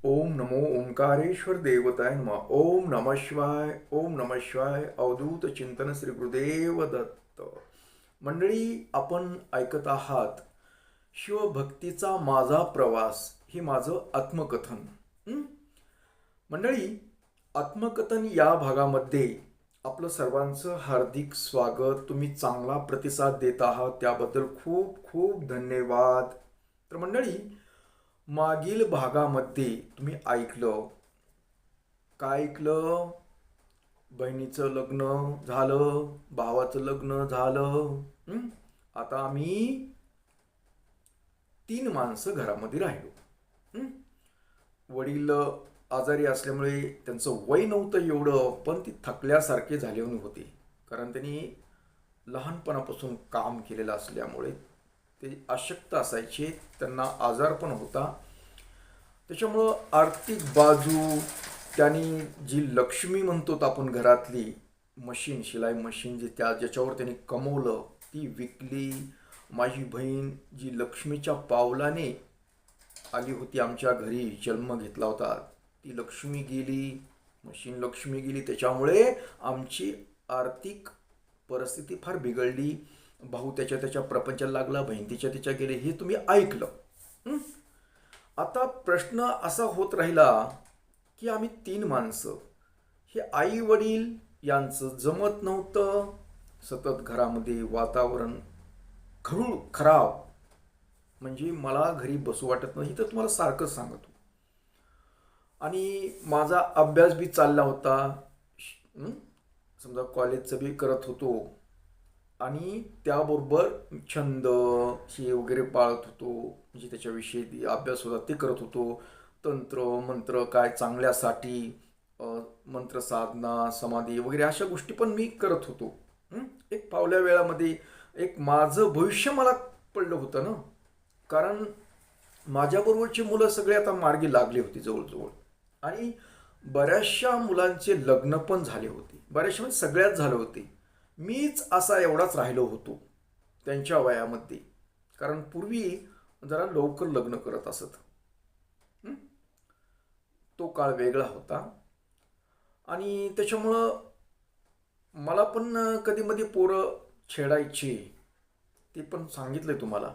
ओम नमो ओंकारेश्वर देवताय नमः. ओम नमः शिवाय. ओम नमः शिवाय. अवधूत चिंतन श्री गुरुदेव दत्त. मंडळी, आपण ऐकत आहात शिवभक्तीचा माझा प्रवास, हे माझं आत्मकथन. हं? मंडळी, आत्मकथन या भागामध्ये आपलं सर्वांचं हार्दिक स्वागत. तुम्ही चांगला प्रतिसाद देत आहात, त्याबद्दल खूप खूप धन्यवाद. तर मंडळी, मागील भागामध्ये तुम्ही ऐकलं, काय ऐकलं? बहिणीचं लग्न झालं, भावाचं लग्न झालं. आता आम्ही 3 माणसं घरामध्ये राहिलो. हं? वडील आजारी असल्यामुळे त्यांचं वय नव्हतं एवढं, पण ती थकल्यासारखे झाले होते. कारण त्यांनी लहानपणापासून काम केलेलं असल्यामुळे ते अशक्त असायचे, त्यांना आजार पण होता. त्याच्यामुळं आर्थिक बाजू, त्यांनी जी लक्ष्मी म्हणतो आपण घरातली मशीन, शिलाई मशीन जी ज्याच्यावर त्यांनी कमवलं, ती विकली. माझी बहीण जी लक्ष्मीच्या पावलाने आली होती, आमच्या घरी जन्म घेतला होता, ती लक्ष्मी गेली, मशीन लक्ष्मी गेली. त्याच्यामुळे आमची आर्थिक परिस्थिती फार बिघडली. भाऊ त्याच्या त्याच्या प्रपंचाला लागला, बहीण तिच्या गेले, हे तुम्ही ऐकलं. आता प्रश्न असा होत राहिला की आम्ही 3 माणसं, हे आई वडील यांचं जमत नव्हतं. सतत घरामध्ये वातावरण खराब, म्हणजे मला घरी बसू वाटत नाही, तर तुम्हाला सारखंच सांगतो. आणि माझा अभ्यास बी चालला होता, समजा कॉलेजचं बी करत होतो, आणि त्याबरोबर छंद हे वगैरे पाळत होतो. म्हणजे त्याच्याविषयी अभ्यास होता ते करत होतो. तंत्र मंत्र काय चांगल्यासाठी, मंत्र साधना समाधी वगैरे अशा गोष्टी पण मी करत होतो. एक फावल्या वेळामध्ये एक माझं भविष्य मला पडलं होतं ना. कारण माझ्याबरोबरची मुलं सगळे आता मार्गी लागली होती जवळजवळ, आणि बऱ्याचशा मुलांचे लग्न पण झाले होते, बऱ्याचशा म्हणजे सगळ्याच झाले होते. मीच असा एवढाच राहिलो होतो त्यांच्या वयामध्ये. कारण पूर्वी जरा लवकर लग्न करत असत. तो काळ वेगळा होता, आणि त्याच्यामुळं मला पण कधी मध्ये पोरं छेडायची, ते पण सांगितलंय तुम्हाला.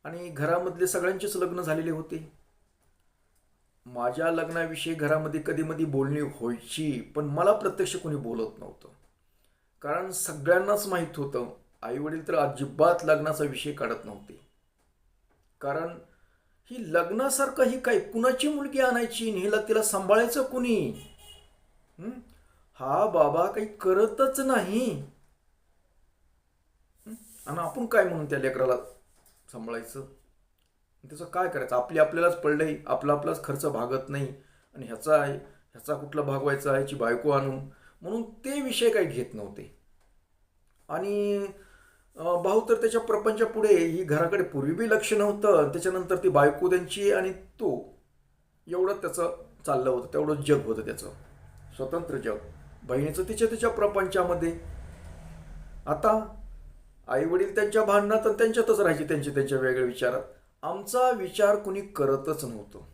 आणि घरामधले सगळ्यांचेच लग्न झालेले होते. माझ्या लग्नाविषयी घरामध्ये कधी मध्ये बोलणी व्हायची, पण मला प्रत्यक्ष कोणी बोलत नव्हतं. कारण सगळ्यांनाच माहीत होतं, आई वडील तर अजिबात लग्नाचा विषय काढत नव्हते. कारण ही लग्नासारखं ही काय कुणाची मुलगी आणायची, हिला तिला सांभाळायचं कुणी? हा बाबा काही करतच नाही, आणि आपण काय म्हणून त्या लेकराला सांभाळायचं? त्याचं काय करायचं? आपल्यालाच पडलंय, आपलाच खर्च भागत नाही, आणि ह्याचा कुठला भागवायचा, ह्याची बायको आणून, म्हणून ते विषय काही घेत नव्हते. आणि भाऊ तर त्याच्या प्रपंचापुढे ही घराकडे पूर्वी बी लक्ष नव्हतं. त्याच्यानंतर ती बायको त्यांची आणि तो, एवढं त्याचं चाललं होतं. तेवढं जग होतं त्याचं, स्वतंत्र जग. बहिणीचं तिच्या प्रपंचामध्ये. आता आई वडील त्यांच्या भांडणात त्यांच्यातच राहायचे, त्यांच्या वेगळ्या विचारात. आमचा विचार कुणी करतच नव्हतं.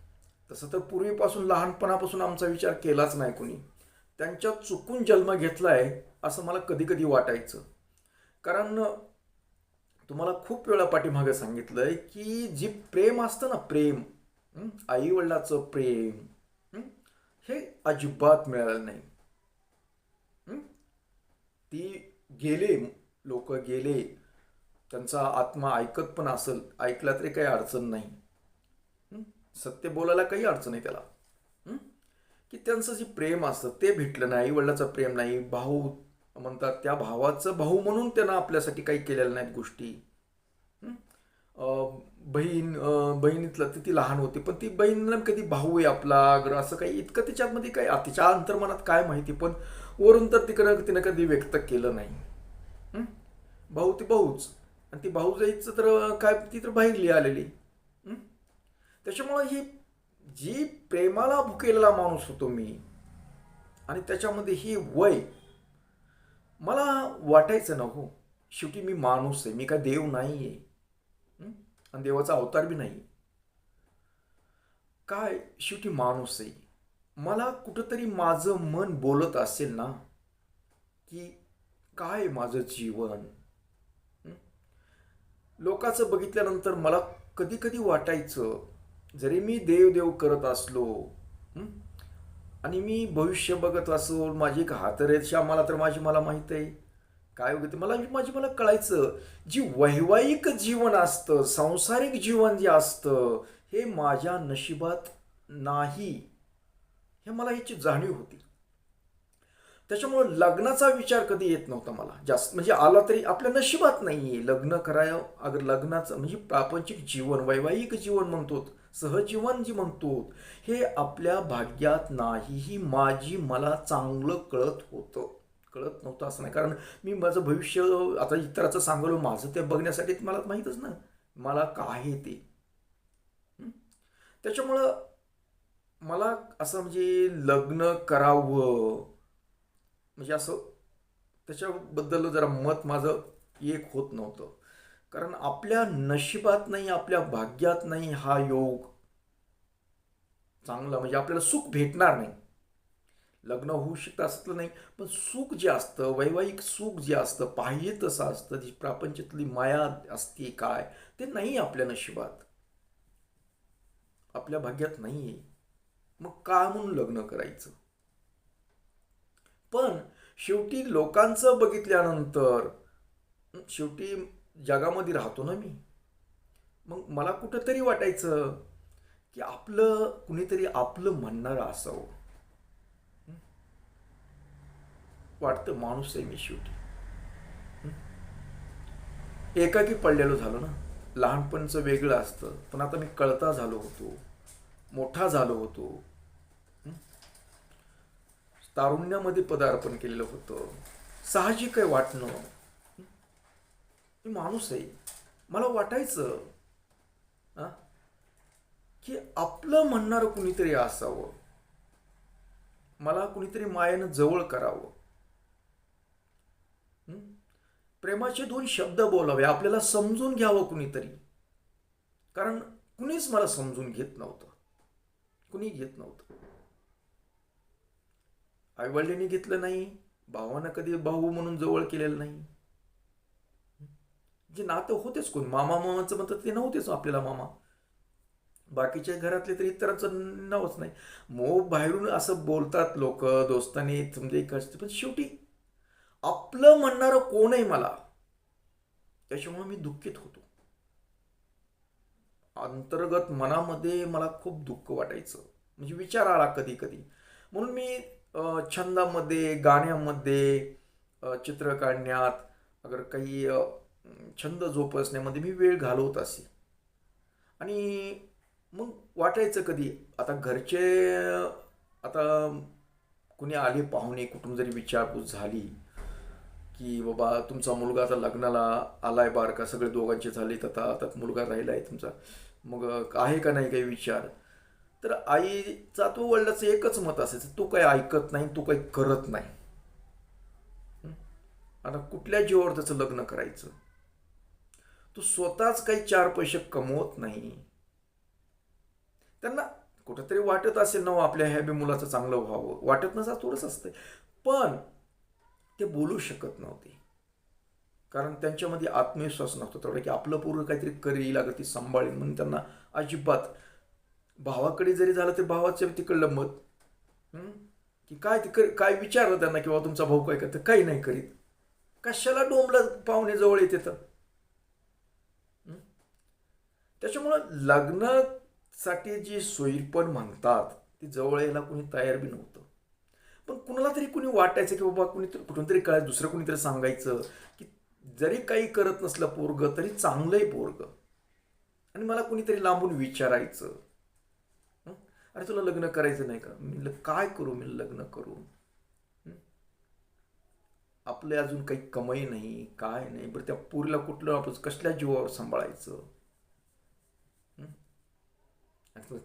तसं तर पूर्वीपासून लहानपणापासून आमचा विचार केलाच नाही कुणी. त्यांच्यात चुकून जन्म घेतलाय असं मला कधी कधी वाटायचं. कारण तुम्हाला खूप वेळा पाठीमागे सांगितलंय की जी प्रेम असतं ना, प्रेम, आई वडिलाचं प्रेम, हे अजिबात मिळालं नाही. ती गेले, लोक गेले, त्यांचा आत्मा ऐकत पण असेल, ऐकला तरी काही अडचण नाही. सत्य बोलायला काही अडचण नाही त्याला. की त्यांचं जे प्रेम असतं ते भेटलं नाही, आई वडिलाचं प्रेम नाही. भाऊ म्हणतात, त्या भावाचं भाऊ म्हणून त्यांना आपल्यासाठी काही केलेल्या नाहीत गोष्टी. बहिणीतलं ती लहान होती, पण ती बहीण कधी भाऊ आहे आपला असं काही इतकं तिच्यामध्ये काही, तिच्या अंतर्मनात काय माहिती, पण वरून तर तिनं कधी व्यक्त केलं नाही. भाऊ ती भाऊच, आणि ती भाऊ जायचं तर काय, ती तर बाहेरली आलेली. त्याच्यामुळं ही जी प्रेमाला भुकेलेला माणूस होतो मी, आणि त्याच्यामध्ये ही वय, मला वाटायचं ना, हो शेवटी मी माणूस आहे, मी काय देव नाही आहे, आणि देवाचा अवतार बी नाही. काय शेवटी माणूस आहे. मला कुठंतरी माझं मन बोलत असेल ना, की काय माझं जीवन. हं? लोकांचं बघितल्यानंतर मला कधी कधी वाटायचं, जरी मी देव करत असलो, हं? आणि मी भविष्य बघत असो, माझी एक हातरेषा मला माहीत आहे काय होतं. मला कळायचं, जी वैवाहिक जीवन असतं, सांसारिक जीवन जे असतं, हे माझ्या नशिबात नाही, हे मला याची जाणीव होती. त्याच्यामुळं लग्नाचा विचार कधी येत नव्हता मला जास्त, म्हणजे आला तरी आपल्या नशिबात नाहीये लग्न करायला. अगर लग्नाचं म्हणजे प्रापंचिक जीवन, वैवाहिक जीवन म्हणतो, सहजीवन जे म्हणतो, हे आपल्या भाग्यात नाही, ही मला चांगलं कळत नव्हतं असं नाही. कारण मी माझं भविष्य आता इतराचं सांगलो, माझं ते बघण्यासाठी मला माहीतच ना मला काय आहे ते. त्याच्यामुळं मला असं म्हणजे लग्न करावं म्हणजे असं त्याच्याबद्दल जरा मत माझं एक होत नव्हतं. कारण आपल्या नशिबात नाही, आपल्या भाग्यात नाही हा योग चांगला, म्हणजे आपल्याला सुख भेटणार नाही. लग्न होऊ शकतं असलं नाही, पण सुख जे असतं, वैवाहिक सुख जे असतं, पाहिजे तसं असतं, जी प्रापंचातली माया असते काय, ते नाही आपल्या नशिबात, आपल्या भाग्यात नाही आहे. मग का म्हणून लग्न करायचं. पण शेवटी लोकांचं बघितल्यानंतर, शेवटी जगामध्ये राहतो ना मी, मग मला कुठंतरी वाटायचं की कुणीतरी आपलं म्हणणारं असावं. वाटतं माणूस आहे मी शेवटी. एकाकी पडलेलो झालो ना. लहानपणचं वेगळं असतं, पण आता मी कळता झालो होतो, मोठा झालो होतो, तारुण्यामध्ये पदार्पण केलेलं होतं. साहजिक आहे वाटणं, मी माणूस आहे. मला वाटायचं की आपलं म्हणणारं कुणीतरी असावं, मला कुणीतरी मायेनं जवळ करावं, प्रेमाचे 2 शब्द बोलावे, आपल्याला समजून घ्यावं कुणीतरी. कारण कुणीच मला समजून घेत नव्हतं, कुणी घेत नव्हतं. आईवडिलांनी घेतलं नाही, भावानं कधी भाऊ म्हणून जवळ केलेलं नाही. जे नातं होतेच, कोण मामा मामाचं म्हणतात ते नव्हतेच आपल्याला मामा. बाकीच्या घरातले तर इतरांचं नावच नाही. बाहेरून असं बोलतात लोक, दोस्तानी समजे पण शेवटी आपलं म्हणणारं कोणही मला. त्याच्यामुळे मी दुःखित होतो. अंतर्गत मनामध्ये मला खूप दुःख वाटायचं, म्हणजे विचार आला कधी कधी. म्हणून मी छंदामध्ये, गाण्यामध्ये, चित्र काढण्यात, अगर काही छंद जोपासण्यामध्ये मी वेळ घालवत असे. आणि मग वाटायचं कधी, आता घरचे, आता कुणी आले पाहुणे, कुटुंब जरी विचारपूस झाली की बाबा तुमचा मुलगा आता लग्नाला आलाय बारका, सगळे दोघांचे झालेत, आता आता मुलगा राहिला आहे तुमचा, मग आहे का नाही काही विचार. तर आईचा तो वडिलाचं एकच मत असायचं, तू काही ऐकत नाही, तू काही करत नाही. आता कुठल्या जीवावर त्याचं लग्न करायचं, तू स्वतःच काही 4 पैसे कमवत नाही. त्यांना कुठंतरी वाटत असेल ना आपल्या ह्या बी मुलाचं चांगलं व्हावं, वाटत नसा थोडंच असतंय, पण ते बोलू शकत नव्हते. कारण त्यांच्यामध्ये आत्मविश्वास नव्हता तेवढा की आपलं पूर्ण काहीतरी करेल, अगं ती सांभाळेल म्हणून. त्यांना अजिबात, भावाकडे जरी झालं तर भावाचं तिकडलं मत, की काय ते काय विचारलं त्यांना की बाबा तुमचा भाऊ काय करतं, काही नाही करीत, कशाला डोंबला पाहुणे जवळ येते तर. त्याच्यामुळं लग्नासाठी जी सोयीपण म्हणतात ती जवळ यायला कुणी तयार बी नव्हतं. पण कुणाला तरी कुणी वाटायचं की बाबा कुठून तरी काय दुसरं कुणीतरी सांगायचं की जरी काही करत नसलं पोरग तरी चांगलंय पोरग. आणि मला कुणीतरी लांबून विचारायचं, अरे तुला लग्न करायचं नाही का. मी काय करू, मी लग्न करू, आपले अजून काही कमाई नाही, काय नाही, बरं त्या पोरीला कुठलं आपण कसल्या जीवावर सांभाळायचं.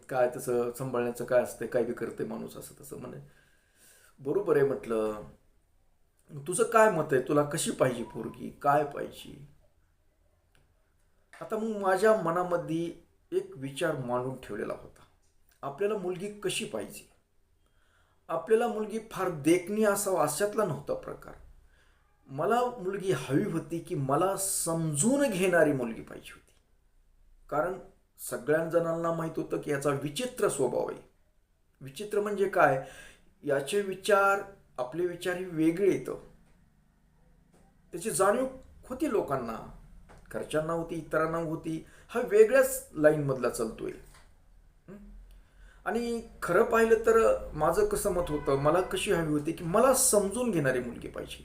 काय तसं सांभाळण्याचं काय असतं, काय बी करते माणूस असं तसं म्हणे. बरोबर आहे म्हटलं, तुझं काय मत आहे, तुला कशी पाहिजे पोरगी, काय पाहिजे. आता मग माझ्या मनामध्ये एक विचार मांडून ठेवलेला होता, आपल्याला मुलगी कशी पाहिजे, आपल्याला मुलगी फार देखणी असावं अशातला नव्हता प्रकार. मला मुलगी हवी होती की मला समजून घेणारी मुलगी पाहिजे होती. कारण सगळ्या जणांना माहीत होतं की याचा विचित्र स्वभाव आहे. विचित्र म्हणजे काय, याचे विचार आपले विचार हे वेगळे येतं. त्याची जाणीव होती लोकांना, घरच्यांना होती, इतरांना होती. हा वेगळ्याच लाईनमधला चालतोय. आणि खरं पाहिलं तर माझं कसं मत होतं, मला कशी हवी होती की मला समजून घेणारी मुलगी पाहिजे.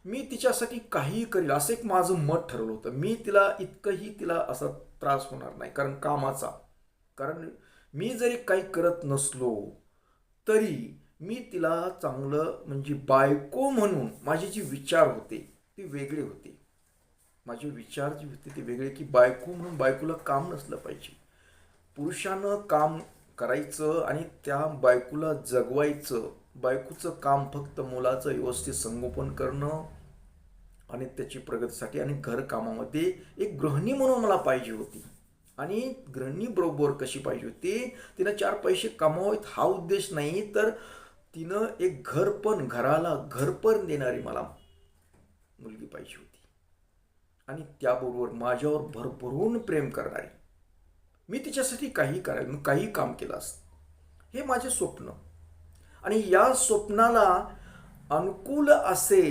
मी तिच्यासाठी काहीही करेल असं एक माझं मत ठरवलं होतं. मी तिला असा त्रास होणार नाही कारण कामाचा. कारण मी जरी काही करत नसलो तरी मी तिला चांगलं म्हणजे बायको म्हणून माझे जे विचार होते ते वेगळे होते. माझे विचार जे होते ते वेगळे की बायको म्हणून बायकोला काम नसलं पाहिजे. पुरुषानं काम करायचं आणि त्या बायकोला जगवायचं. बायकोचं काम फक्त मुलाचं व्यवस्थित संगोपन करणं आणि त्याची प्रगतीसाठी आणि घरकामामध्ये एक गृहिणी म्हणून मला पाहिजे होती. आणि गृहिणी बरोबर कशी पाहिजे होती, तिनं 4 पैसे कमावेत हा उद्देश नाही, तर तिनं एक घराला घरपण देणारी मला मुलगी पाहिजे होती. आणि त्याबरोबर माझ्यावर भरभरून प्रेम करणारी. मी तिच्यासाठी काही करायला, मी काही काम केलं असतं. हे माझे स्वप्न. आणि या स्वप्नाला अनुकूल असे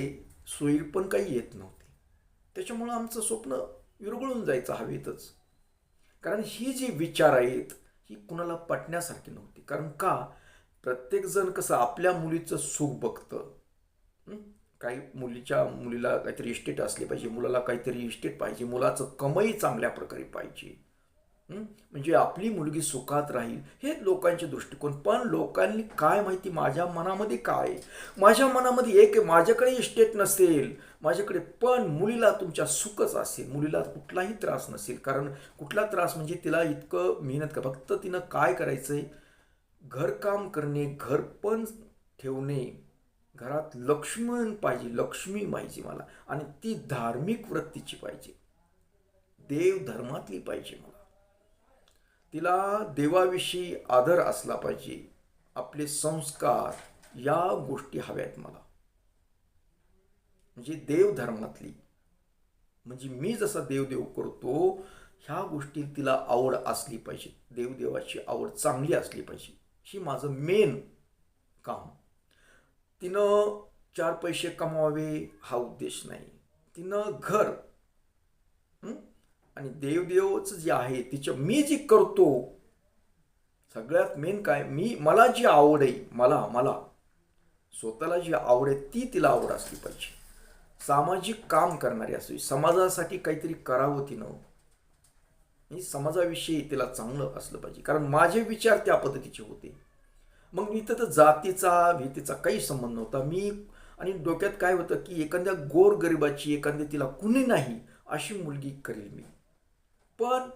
सोयी पण काही येत नव्हते. त्याच्यामुळं आमचं स्वप्न विरघळून जायचं हवेतच. कारण ही जी विचार आहेत ही कुणाला पटण्यासारखी नव्हती. कारण का, प्रत्येकजण कसं आपल्या मुलीचं सुख बघतं. काही मुलीला काहीतरी इस्टेट असली पाहिजे, मुलाला काहीतरी इस्टेट पाहिजे, मुलाचं कमाई चांगल्या प्रकारे पाहिजे, म्हणजे आपली मुलगी सुखात राहील, हे लोकांचे दृष्टिकोन. पण लोकांनी काय माहिती माझ्या मनामध्ये काय, माझ्या मनामध्ये एक माझ्याकडे इस्टेट नसेल माझ्याकडे, पण मुलीला तुमच्या सुखच असेल, मुलीला कुठलाही त्रास नसेल. कारण कुठला त्रास म्हणजे तिला इतकं मेहनत का, फक्त तिनं काय करायचंय, घरकाम करणे, घरपण ठेवणे, घरात लक्ष्मण पाहिजे, लक्ष्मी पाहिजे मला. आणि ती धार्मिक वृत्तीची पाहिजे, देव धर्मातली पाहिजे मला. तिला देवाविषयी आदर असला पाहिजे, आपले संस्कार या गोष्टी हव्यात मला. म्हणजे देव धर्मातली, म्हणजे मी जसा देवदेव करतो ह्या गोष्टी तिला आवड असली पाहिजे, देवदेवाची आवड चांगली असली पाहिजे. ही माझं मेन काम. तिनं 4 पैसे कमावे हा उद्देश नाही. तिनं घर आणि देवदेवच जे आहे तिच्या मी जी करतो, सगळ्यात मेन काय, मला जी आवड आहे, मला स्वतःला जी आवड आहे ती तिला आवड असली पाहिजे. सामाजिक काम करणारी असावी, समाजासाठी काहीतरी करावं तिनं, समाजाविषयी तिला चांगलं असलं पाहिजे. कारण माझे विचार त्या पद्धतीचे होते. मग मी तर जातीचा भीतीचा काही संबंध नव्हता. आणि डोक्यात काय होतं की एखाद्या गोरगरिबाची, एखाद्या तिला कुणी नाही अशी मुलगी करेल मी. पण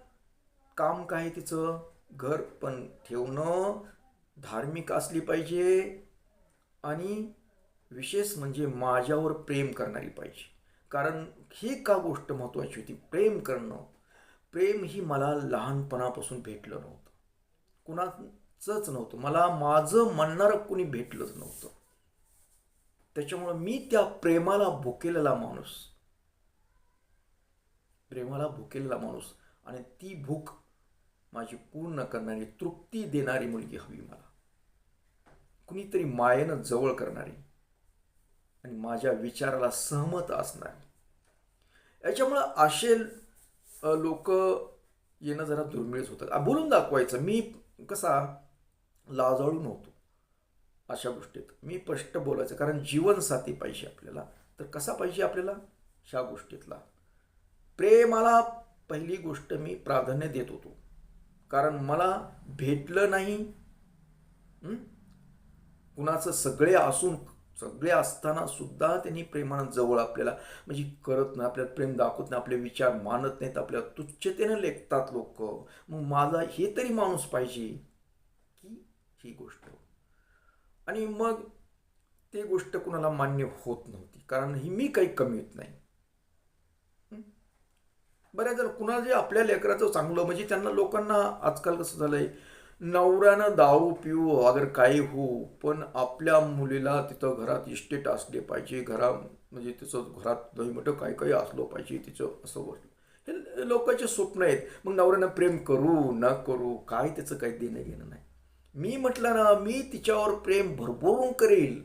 काम काय तिचं, घर पण ठेवणं, धार्मिक असली पाहिजे आणि विशेष म्हणजे माझ्यावर प्रेम करणारी पाहिजे. कारण ही का गोष्ट महत्त्वाची होती, प्रेम करणं. प्रेम ही मला लहानपणापासून भेटलं नव्हतं, कुणाचंच नव्हतं. मला माझं म्हणणारं कुणी भेटलंच नव्हतं. त्याच्यामुळं मी त्या प्रेमाला भुकेलेला माणूस आणि ती भूक माझी पूर्ण करणारी, तृप्ती देणारी मुलगी हवी मला. कुणीतरी मायेनं जवळ करणारी आणि माझ्या विचाराला सहमत असणारी. याच्यामुळं असे लोक येणं जरा दुर्मिळच होतं. बोलून दाखवायचं. मी कसा लाजाळू नव्हतो अशा गोष्टीत. मी स्पष्ट बोलायचं. कारण जीवनसाथी पाहिजे आपल्याला. तर कसा पाहिजे आपल्याला, ह्या गोष्टीतला प्रेमाला पहिली गोष्ट मी प्राधान्य देत होतो. कारण मला भेटलं नाही, कुणाचं सगळे असताना सुद्धा त्यांनी प्रेमानं जवळ आपल्याला म्हणजे करत नाही, आपल्याला प्रेम दाखवत नाही, आपले विचार मानत नाहीत, आपल्याला तुच्छतेनं लेखतात लोक. मग माझा हे तरी माणूस पाहिजे की ही गोष्ट. आणि मग ते गोष्ट कुणाला मान्य होत नव्हती. कारण मी काही कमी येत नाही. बऱ्याच जण कुणाला जे आपल्या लेकराचं चांगलं म्हणजे त्यांना, लोकांना आजकाल कसं झालंय नवऱ्यानं दारू पिऊ अगर काही हो, पण आपल्या मुलीला तिथं घरात इस्टेट असले पाहिजे, म्हणजे तिचं घरात लई मोठं काही काही असलं पाहिजे तिचं, असं वाटलं. हे लोकांचे स्वप्न आहेत. मग नवऱ्यानं प्रेम करू न करू काय त्याचं काही देणं घेणं नाही. मी म्हटलं ना, मी तिच्यावर प्रेम भरभरून करेल,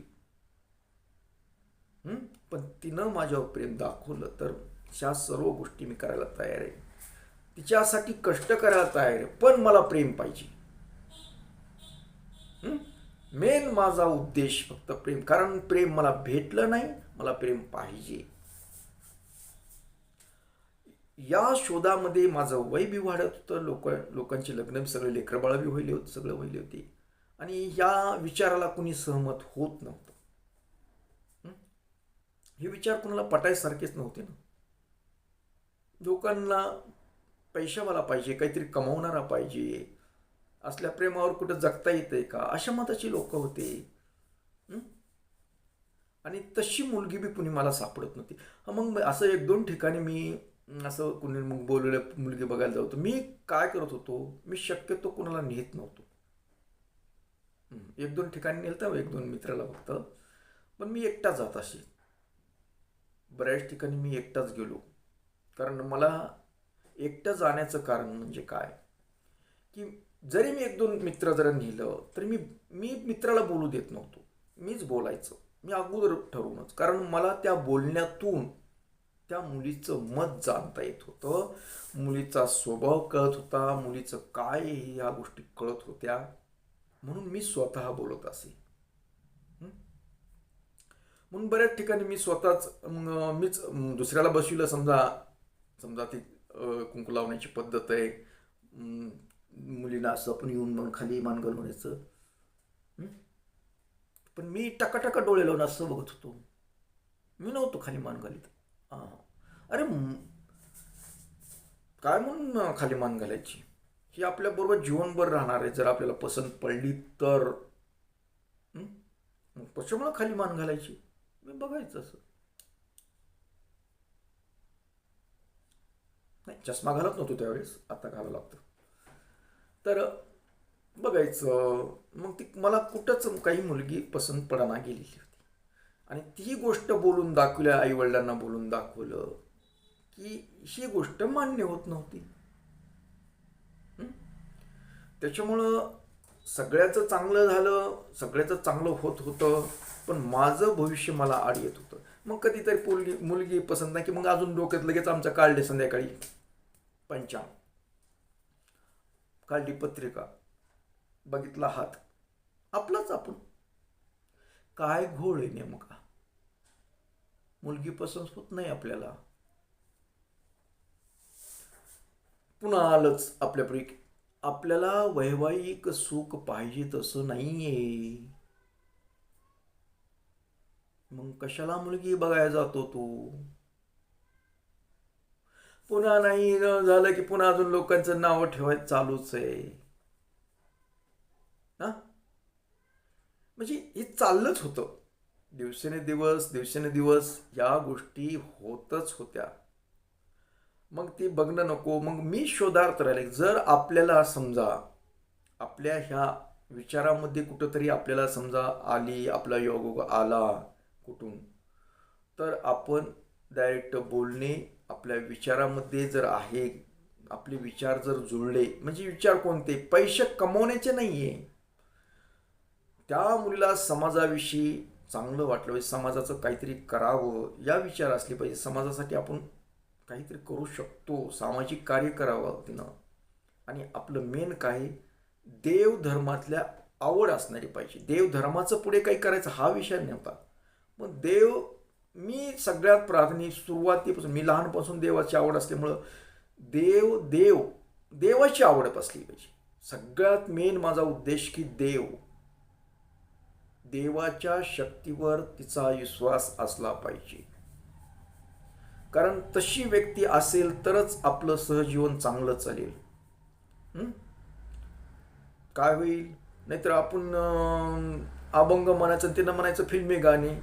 पण तिनं माझ्यावर प्रेम दाखवलं तर ह्या सर्व गोष्टी मी करायला तयार आहे. तिच्यासाठी कष्ट करायला तयार आहे, पण मला प्रेम पाहिजे. मेन माझा उद्देश फक्त प्रेम, कारण प्रेम मला भेटलं नाही, मला प्रेम पाहिजे. या शोधामध्ये माझं वय बी वाढत होतं, लोकांची लग्न सगळे लेकरबाळ बी व्हायले होते, सगळं व्हायले होते, आणि या विचाराला कुणी सहमत होत नव्हतं. हे विचार कुणाला पटायसारखेच नव्हते ना. लोकांना पैशावाला पाहिजे, काहीतरी कमावणारा पाहिजे, असल्या प्रेमावर कुठं जगता येते का, अशा मताची लोक होते. आणि तशी मुलगी बी कुणी मला सापडत नव्हती. मग असं एक दोन ठिकाणी मी असं कुणी मग बोललेलं मुलगी बघायला जाऊ. मी काय करत होतो, मी शक्यतो कुणाला नेत नव्हतो. एक दोन ठिकाणी नेलतं, एक दोन मित्राला फक्त, पण मी एकटा जात असे. बऱ्याच ठिकाणी मी एकटाच गेलो, कारण मला एकटं जाण्याचं कारण म्हणजे काय, की जरी मी एक दोन मित्र जरा नेलं तरी मी मित्राला बोलू देत नव्हतो, मीच बोलायचं, मी अगोदर ठरवूनच. कारण मला त्या बोलण्यातून त्या मुलीचं मत जाणता येत होतं, मुलीचा स्वभाव कळत होता, मुलीचं काय ह्या गोष्टी कळत होत्या, म्हणून मी स्वतः बोलत असे. म्हणून बऱ्याच ठिकाणी मी स्वतःच मीच दुसऱ्याला बसविलं. समजा ती कुंकू लावण्याची पद्धत आहे, मुलीला असं आपण येऊन मग खाली मान घालवायचं, पण मी टकाटका डोळे लावून असं बघत होतो, मी नव्हतो खाली मान घालीत. अरे काय म्हणून खाली मान घालायची, ही आपल्याबरोबर जीवनभर राहणार आहे, जर आपल्याला पसंत पडली तर. कशामुळे खाली मान घालायची, मी बघायचं असं. नाही, चष्मा घालत नव्हतो त्यावेळेस, आता घालावं लागतं. तर बघायचं, मग ती मला कुठंच काही मुलगी पसंत पडाना गेलेली होती. आणि ती गोष्ट बोलून दाखवल्या, आईवडिलांना बोलून दाखवलं की ही गोष्ट मान्य होत नव्हती. त्याच्यामुळं सगळ्याचं चांगलं झालं, सगळ्याचं चांगलं होत होतं, पण माझं भविष्य मला आड येत होतं. मग कधीतरी मुलगी पसंत नाही की मग अजून डोक्यात लगेच आमच्या काढले संध्याकाळी पंचांग, काढली पत्रिका, बघितला हात आपलाच. आपण काय घोळ आहे नेमका, मुलगी पसंत होत नाही आपल्याला, पुन्हा आलंच आपल्यापैकी, आपल्याला वैवाहिक सुख पाहिजे तसं नाहीये, मग कशाला मुलगी बघायला जातो तू. पुन्हा नाही झालं की पुन्हा अजून लोकांचं नाव ठेवायचं चालूच आहे ना. म्हणजे हे चाललंच होतं, दिवसेंदिवस या गोष्टी होतच होत्या. मग ती बघणं नको, मग मी शोधार्थ राहिले. जर आपल्याला समजा आपल्या ह्या विचारामध्ये कुठंतरी आपल्याला समजा आपला योग आला कुठून, तर आपण डायरेक्ट बोलणे, आपल्या विचारामध्ये जर आहे, आपले विचार जर जुळले, म्हणजे विचार कोणते, पैसे कमवण्याचे नाहीये, त्या मुलीला समाजाविषयी चांगलं वाटलं पाहिजे, समाजाचं काहीतरी करावं या विचार असले पाहिजे, समाजासाठी आपण काहीतरी करू शकतो, सामाजिक कार्य करावं तिनं. आणि आपलं मेन काय, देवधर्मातल्या आवड असणारी पाहिजे. देवधर्माचं पुढे काही करायचं हा विषय नव्हता, मग मी सगळ्यात प्राधान्य सुरुवातीपासून, मी लहानपासून देवाची आवड असल्यामुळं देवाची आवड असली पाहिजे. सगळ्यात मेन माझा उद्देश की देवाच्या शक्तीवर तिचा विश्वास असला पाहिजे. कारण तशी व्यक्ती असेल तरच आपलं सहजीवन चांगलं चालेल. काय होईल, नाहीतर आपण अभंग म्हणायचं, त्यांना म्हणायचं फिल्मी गाणी.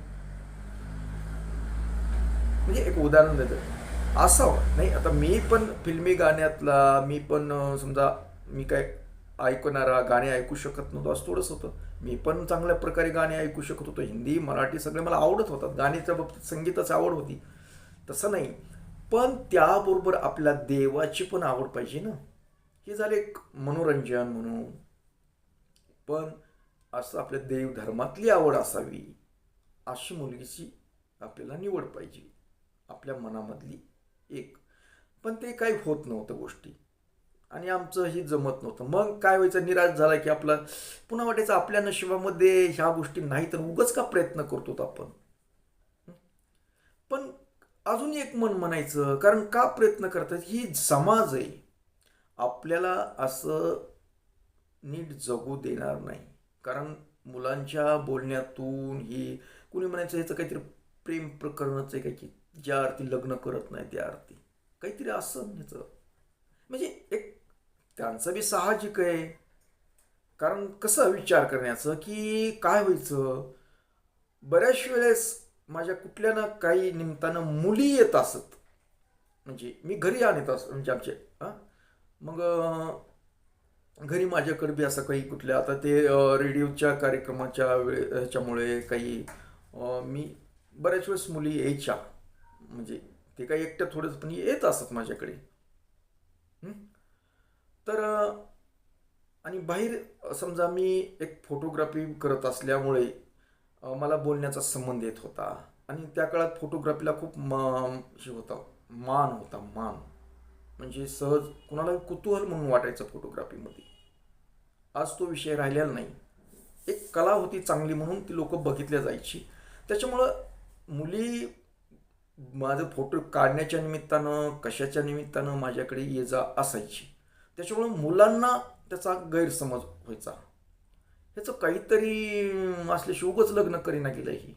म्हणजे एक उदाहरण देतं असावं नाही. आता मी पण फिल्मी गाण्यातला, मी पण समजा मी काय ऐकणारा, गाणे ऐकू शकत नव्हतो असं थोडंच होतं. मी पण चांगल्या प्रकारे गाणे ऐकू शकत होतो. हिंदी मराठी सगळे मला आवडत होतात. गाण्याच्या बाबतीत संगीताची आवड होती, तसं नाही. पण त्याबरोबर आपल्या देवाची पण आवड पाहिजे ना. हे झाले एक मनोरंजन म्हणून. पण असं आपल्या देवधर्मातली आवड असावी अशी मुलगीची आपल्याला निवड पाहिजे, आपल्या मनामधली एक. पण ते काही होत नव्हतं गोष्टी, आणि आमचंही जमत नव्हतं. मग काय व्हायचं, निराश झाला की आपला पुन्हा वाटायचं आपल्या नशिबामध्ये ह्या गोष्टी नाही, तर उगाच का प्रयत्न करतो आपण. पण अजून एक मन म्हणायचं, कारण का प्रयत्न करतात, ही समाज आहे आपल्याला असं नीट जगू देणार नाही. कारण मुलांच्या बोलण्यातून ही कुणी म्हणायचं ह्याचं काहीतरी प्रेम प्रकरणच आहे काय, की ज्या अर्थी लग्न करत नाही त्या अर्थी काहीतरी असं ह्याचं, म्हणजे एक त्यांचं बी साहजिक आहे. कारण कसं विचार करण्याचं की काय व्हायचं, बऱ्याच वेळेस माझ्या कुठल्या ना काही निमित्तानं मुली येत असत, म्हणजे मी घरी आणत असत, म्हणजे आमचे मग घरी माझ्याकडे बी असं काही कुठल्या, आता ते रेडिओच्या कार्यक्रमाच्या ह्याच्यामुळे काही मी बऱ्याच वेळेस मुली यायच्या, म्हणजे ते काही एकट्या थोडंच पण येत असत माझ्याकडे. हं? तर आणि बाहेर समजा मी एक फोटोग्राफी करत असल्यामुळे मला बोलण्याचा संबंध येत होता. आणि त्या काळात फोटोग्राफीला खूप हे होता, मान होता, मान. म्हणजे सहज कुणाला कुतूहल म्हणून वाटायचं फोटोग्राफीमध्ये. आज तो विषय राहिलेला नाही. एक कला होती चांगली म्हणून ती लोक बघितल्या जायची. त्याच्यामुळं मुली माझं फोटो काढण्याच्या निमित्तानं कशाच्या निमित्तानं माझ्याकडे ये जा असायची. त्याच्यामुळं मुलांना त्याचा गैरसमज व्हायचा, ह्याचं काहीतरी असल्याशिवाय उगाच लग्न करीना गेलं ही.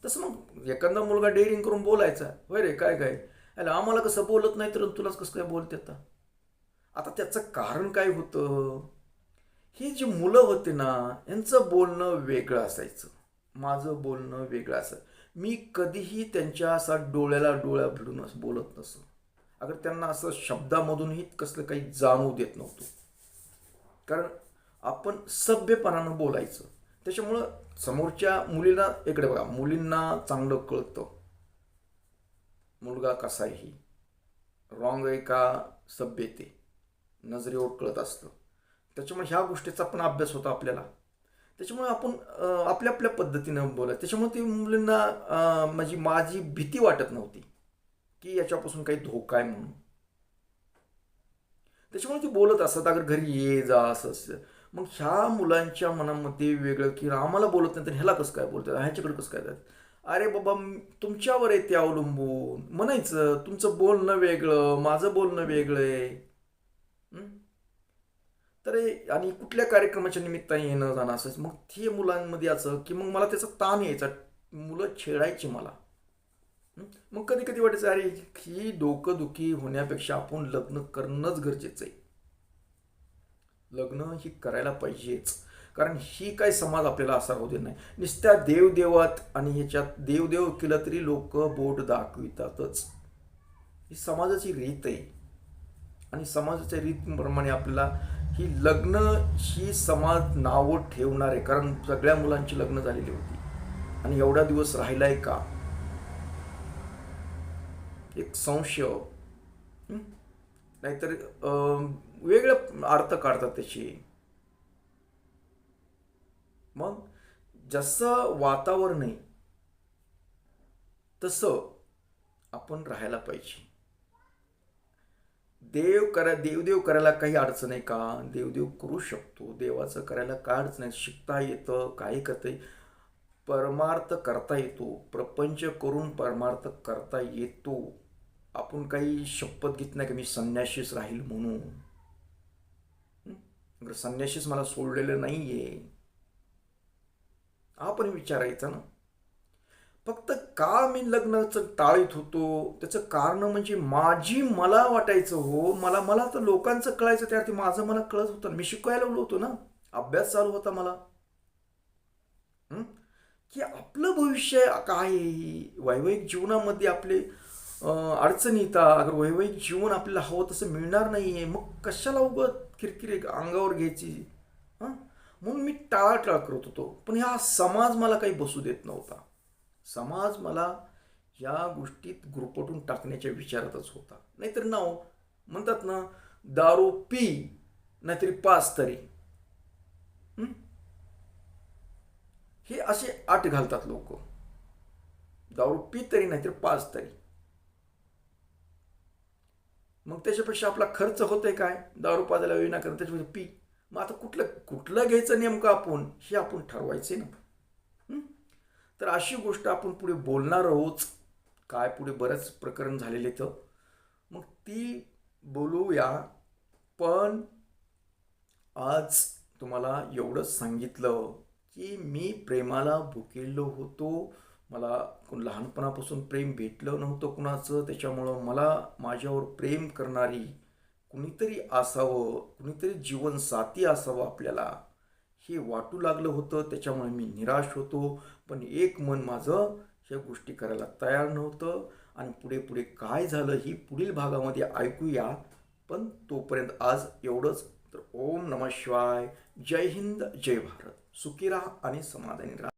तसं मग एखादा मुलगा डेअरिंग करून बोलायचा, होय रे काय काय अरे आम्हाला कसं बोलत नाही तर तुलाच कसं काय बोलते आता. आता त्याचं कारण काय होतं, ही जी मुलं होते ना यांचं बोलणं वेगळं असायचं, माझं बोलणं वेगळं असायचं. मी कधीही त्यांच्या असा डोळ्याला डोळ्या भिडून असं बोलत नसो. अगर त्यांना असं शब्दामधूनही कसलं काही जाणवू देत नव्हतो, कारण आपण सभ्यपणानं बोलायचं. त्याच्यामुळं समोरच्या मुलीला, इकडे बघा, मुलींना चांगलं कळतं मुलगा कसा आहे, रॉंग आहे का सभ्य, ते नजरेवर कळत असतं. त्याच्यामुळे ह्या गोष्टीचा पण अभ्यास होता आपल्याला. त्याच्यामुळे आपण आपल्या आपल्या पद्धतीनं बोलायचं. त्याच्यामुळे ती मुलींना माझी भीती वाटत नव्हती की याच्यापासून काही धोका आहे म्हणून. त्याच्यामुळे ती बोलत असत, अगर घरी ये जा असं असतं. मग ह्या मुलांच्या मनामध्ये वेगळं की आम्हाला बोलत नाही तर ह्याला कसं काय बोलतात, ह्याच्याकडे कसं काय जात. अरे बाबा, तुमच्यावर आहे ते अवलंबून. म्हणायचं तुमचं बोलणं वेगळं, माझं बोलणं वेगळं आहे. तर आणि कुठल्या कार्यक्रमाच्या निमित्ताने येणं जाणं असं, मग ते मुलांमध्ये असं की मग मला त्याचा ताण यायचा, मुलं छेडायची मला. मग कधी कधी वाटायचं अरे ही डोकंदुखी होण्यापेक्षा आपण लग्न करणंच गरजेचं आहे. लग्न ही करायला पाहिजेच, कारण ही काय समाज आपल्याला असा होऊ दे नाही. नुसत्या देवदेवात आणि ह्याच्यात देवदेव केलं तरी लोक बोट दाखवितातच. ही समाजाची रीत आहे, आणि समाजाच्या रीतीप्रमाणे आपल्याला ही लग्न ही समाज नावं ठेवणार आहे. कारण सगळ्या मुलांची लग्न झालेली होती आणि एवढा दिवस राहिलाय का, एक संशय. नाहीतर वेगळं अर्थ काढतात त्याची. मग जसं वातावरण आहे तसं आपण राहायला पाहिजे. देवदेव करायला काही अडचण आहे का, देवदेव करू शकतो. देवाचं करायला काय अडचण आहे, शिकता येतं, काही करता परमार्थ करता येतो. प्रपंच करून परमार्थ करता येतो. आपण काही शपथ घेत नाही की मी संन्याशीच राहील म्हणून. संन्याशीच मला सोडलेलं नाहीये, हा पण विचारायचा ना. फक्त का मी लग्नाचं टाळीत होतो त्याचं कारण म्हणजे मला वाटायचं हो, मला तर लोकांचं कळायचं, त्यावरती माझं मला कळत होतं. मी शिकायला होतो ना, अभ्यास चालू होता मला, की आपलं भविष्य काय, वैवाहिक जीवनामध्ये आपले अडचणी येतात, अगर वैवाहिक जीवन आपल्याला हवं तसं मिळणार नाही आहे, मग कशाला उगत किरकिरे अंगावर घ्यायची. हां, म्हणून मी टाळाटाळ करत होतो. पण हा समाज मला काही बसू देत नव्हता. समाज मला या गोष्टीत गुरफटून टाकण्याच्या विचारातच होता. नाहीतर नाव म्हणतात ना, दारू पी नाहीतरी पास तरी. हे असे आट घालतात लोक. दारू पी तरी नाहीतर पास तरी. मग त्याच्यापेक्षा आपला खर्च होतोय काय, दारू पाजायला विनाकारण, त्याच्यापेक्षा पी. मग आता कुठलं घ्यायचं नेमकं आपण, हे आपण ठरवायचे ना. तर अशी गोष्ट आपण पुढे बोलणार आहोत. काय पुढे बरेच प्रकरण झालेले तर मग ती बोलूया. पण आज तुम्हाला एवढंच सांगितलं की मी प्रेमाला भुकेलो होतो. मला लहानपणापासून प्रेम भेटलं नव्हतं कुणाचं. त्याच्यामुळं मला माझ्यावर प्रेम करणारी कुणीतरी असावं, कुणीतरी जीवनसाथी असावं आपल्याला, हे वाटू लागलं होतं. त्याच्यामुळे मी निराश होतो. पण एक मन माझं ह्या गोष्टी करायला तयार नव्हतं. आणि पुढे पुढे काय झालं ही पुढील भागामध्ये ऐकूया. पण तोपर्यंत आज एवढंच. तर ओम नमः शिवाय. जय हिंद, जय भारत. सुखी राहा आणि समाधानी राहा.